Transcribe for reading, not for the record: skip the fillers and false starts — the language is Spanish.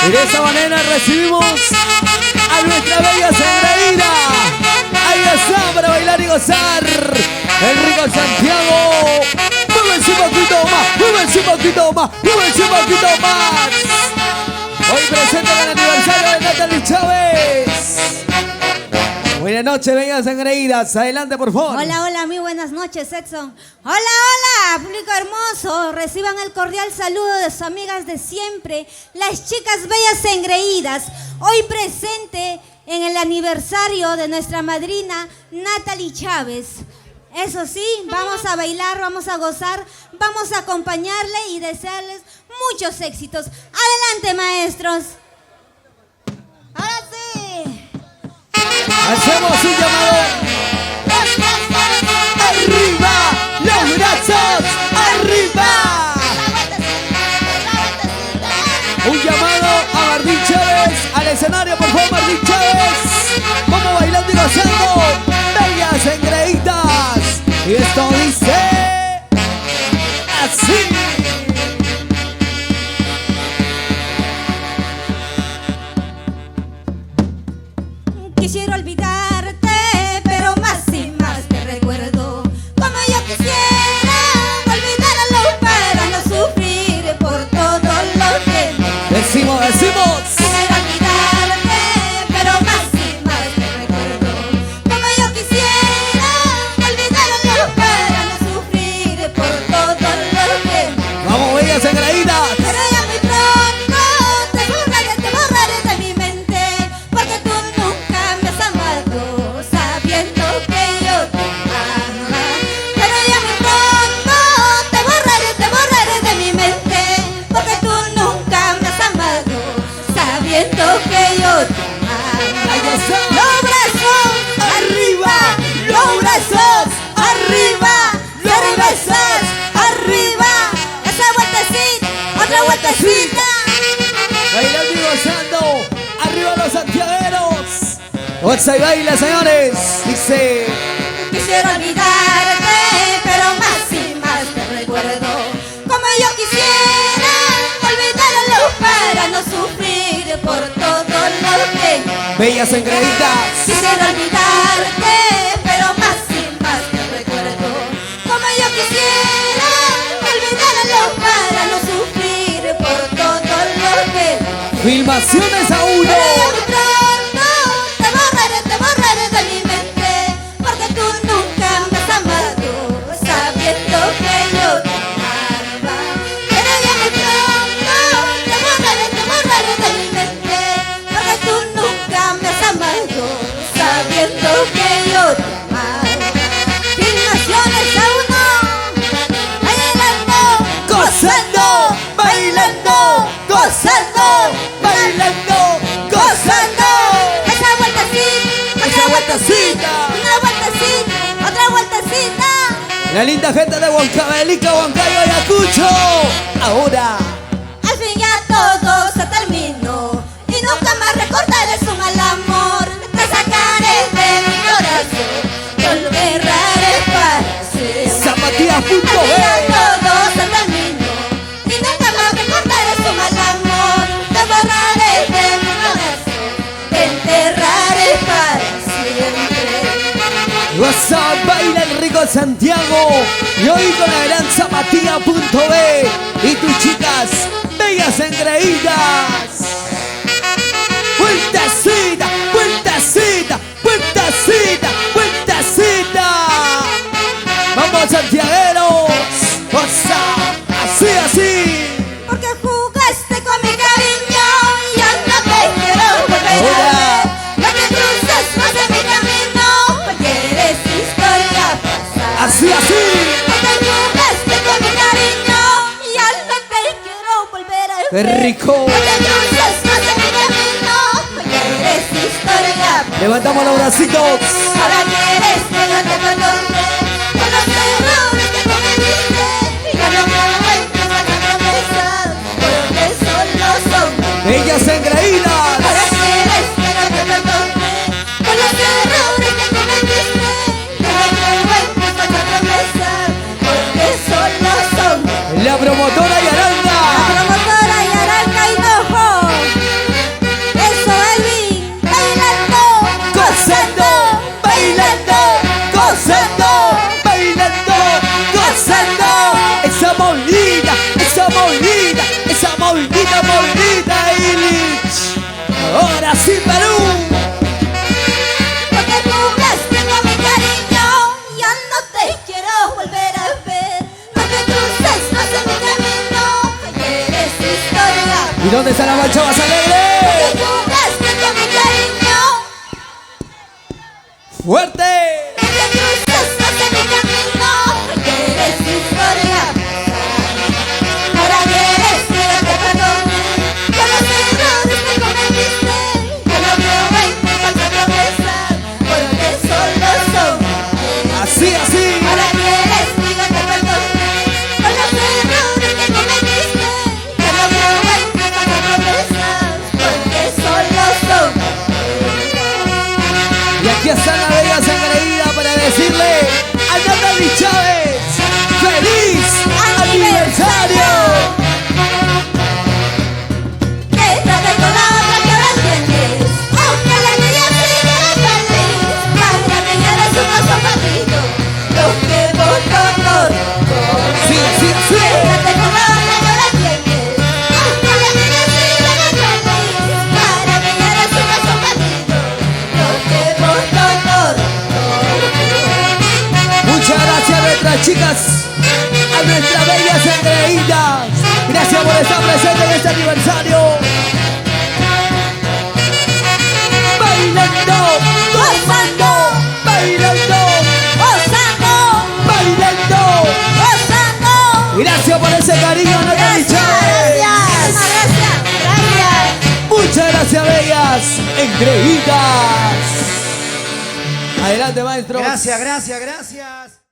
Y de esa manera recibimos a nuestra bella Sangreída. Ahí está para bailar y gozar. Enrico Santiago. Múvense un poquito más, múvense un poquito más, múvense un poquito más. Hoy presente el aniversario de Natalie Chávez. Buenas noches, bellas engreídas. Adelante, por favor. Hola, hola, muy buenas noches, Edson. Hola, hola, público hermoso. Reciban el cordial saludo de sus amigas de siempre, las chicas bellas engreídas. Hoy presente en el aniversario de nuestra madrina Natalie Chávez. Eso sí, vamos a bailar, vamos a gozar, vamos a acompañarle y desearles muchos éxitos. Adelante, maestros. Ahora sí. Hacemos un llamado. ¡Arriba! ¡Los brazos! ¡Arriba! Un llamado a Martín Chávez. Al escenario, por favor, Martín Chávez. Vamos bailando y gozando. Bellas engreídas. Y esto dice así. Quisiera olvidarte, pero más y más te recuerdo. Como yo quisiera olvidarlo para no sufrir por todo lo que me... Decimos. Quisiera olvidarte, pero más y más te recuerdo. Como yo quisiera olvidarlo para no sufrir por todo lo que me... Vamos, bellas engreídas. Pero ya muy pronto te borraré de mi mente, porque tú nunca me has amado, sabiendo que yo te amaba. Pero ya muy pronto te borraré de mi mente, porque tú nunca me has amado, sabiendo que yo te amaba. Ahí está. Los brazos arriba, los brazos arriba, los brazos arriba. Esa vueltecita, otra vueltecita. Bailando y gozando. Arriba los santiagueros. Goza y baila, señores. Dice. Quisiera olvidarte, pero más y más te recuerdo. Como yo quisiera olvidarlo para no sufrir por todo lo que... Bellas engreídas. Quisiera olvidarte, pero más y más te recuerdo. Como yo quisiera olvidarlo para no sufrir por todo lo que... Filmaciones a uno. Pero ya muy pronto te borraré de mi mente, porque tú nunca me has amado, sabiendo que yo te amaba. Pero ya muy pronto te borraré de mi mente, porque tú nunca me has amado, sabiendo que yo te amaba. Filmaciones a uno, bailando, Gozando, bailando, gozando, bailando, gozando. esa vueltecita, Esa vueltecita. una vueltecita, otra vueltecita. La linda gente de Huancavelica, Huancayo, Ayacucho. Ahora. Al fin ya todo se terminó y nunca más recordaré su mal amor. Te sacaré de mi corazón, te olvidaré para siempre. Zapatillas.b. Al fin ya todo se terminó y nunca más recordaré su mal amor. Te borraré de mi corazón, te enterraré para siempre. WhatsApp, baila Enrico Santiago. Y hoy con la gran Zapatilla.b. Y tus chicas, bellas engreídas. Vueltacita, vueltacita, vueltacita, vueltacita. Vamos, santiagueros. Goza, así. Porque jugaste con mi cariño y ya no te quiero volver a ver. No te cruces más de mi camino, porque eres historia pasada. Así. Porque jugaste con mi cariño y ya no te quiero volver a ver. Qué rico. No te cruces más de mi camino, porque eres historia pasada. Levantamos los bracitos. Ahora quieres que no te perdone por los errores que cometiste. Ya no me vuelves a promesas, porque solo son Bellas engreídas. ahora quieres que no te perdone por los errores que cometiste. Ya no me vuelves a promesas, porque solo son La promotora y la Aranda. promotora y Aranca Hinojo. Gracias, Paulita Illich. Ahora sí, Perú. Porque jugaste con mi cariño, ya no te quiero volver a ver. No te cruces más en mi camino, que eres historia. ¿Y dónde está la mancha más alegre? Porque jugaste con mi cariño, ¡Fuerte! no te cruces más en mi camino, que eres historia. Ahora quieres que te perdone por los errores que cometiste. Yo no creo en tu falsa promesa, porque solo son. Así, así. Ahora quieres que te perdone por los errores que cometiste. Yo no creo en tu falsa promesa, porque solo son. Y aquí está la bella sangreída para decirle a Natalie Chávez, ¡feliz aniversario! Quédate con la otra que ahora tienes, aunque la niña siga feliz. Para mí eres un oso perdido, lo que por honor. Sí, sí, sí. Quédate con la otra que ahora tienes, aunque la niña siga feliz. Para mí eres un oso perdido, lo que por honor. Muchas gracias a nuestras chicas, a nuestras bellas engreídas. Gracias por estar presentes en este aniversario. Bailando, gozando, bailando, Gozando, bailando. gozando. Gracias por ese cariño, Natalie Chávez. Gracias. Muchas gracias, bellas engreídas. Adelante, maestro. Gracias, gracias, gracias.